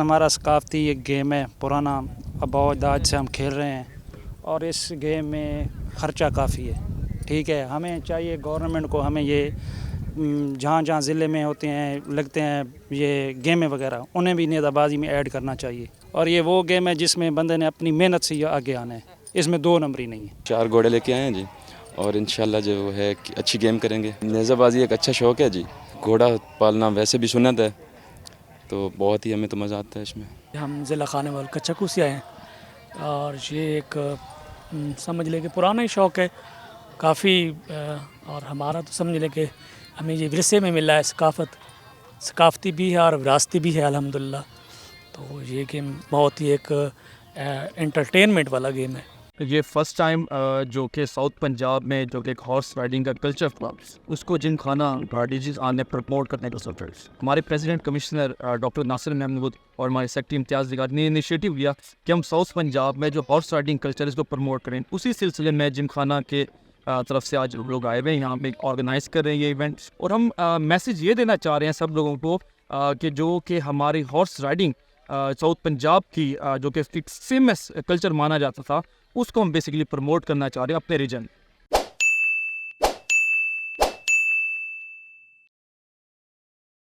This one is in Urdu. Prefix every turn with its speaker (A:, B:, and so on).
A: ہمارا ثقافتی ایک گیم ہے پرانا، آباء و اجداد سے ہم کھیل رہے ہیں، اور اس گیم میں خرچہ کافی ہے. ٹھیک ہے، ہمیں چاہیے گورنمنٹ کو ہمیں یہ جہاں جہاں ضلع میں ہوتے ہیں لگتے ہیں یہ گیمیں وغیرہ، انہیں بھی نیزہ بازی میں ایڈ کرنا چاہیے. اور یہ وہ گیم ہے جس میں بندے نے اپنی محنت سے آگے آنا ہے، اس میں 2 نمبری نہیں ہے.
B: 4 گھوڑے لے کے آئے ہیں جی، اور انشاءاللہ جو ہے اچھی گیم کریں گے. نیزہ بازی ایک اچھا شوق ہے جی. گھوڑا پالنا ویسے بھی سنت ہے، تو بہت ہی ہمیں تو مزہ آتا ہے اس میں.
C: ہم ضلع خانیوال کچکو سے آئے ہیں، اور یہ ایک سمجھ لے کہ پرانا ہی شوق ہے کافی، اور ہمارا تو سمجھ لے کہ ہمیں یہ ورثے میں ملا ہے. ثقافتی بھی ہے اور وراثتی بھی ہے الحمدللہ. تو یہ گیم بہت ہی ایک انٹرٹینمنٹ والا گیم ہے.
D: یہ فرسٹ ٹائم جو کہ ساؤتھ پنجاب میں جو کہ ایک ہارس رائڈنگ کا کلچر تھا، اس کو جم خانہ ڈیزیز آنے پروموٹ کرنے کا سوچا. ہمارے پریزیڈنٹ کمشنر ڈاکٹر ناصر محمود اور ہمارے سیکٹری امتیاز نگار نے انیشیٹو لیا کہ ہم ساؤتھ پنجاب میں جو ہارس رائڈنگ کلچر ہے اس کو پروموٹ کریں. اسی سلسلے میں جم خانہ کے طرف سے آج لوگ آئے ہوئے ہیں یہاں پہ آرگنائز کر رہے ہیں یہ ایونٹ. اور ہم میسیج یہ دینا چاہ رہے ہیں سب لوگوں کو کہ جو کہ ہماری ہارس رائڈنگ ساؤتھ پنجاب کی جو کہ فیمس کلچر مانا جاتا تھا، اس کو ہم بیسیکلی پروموٹ کرنا چاہ رہے ہیں اپنے ریجن.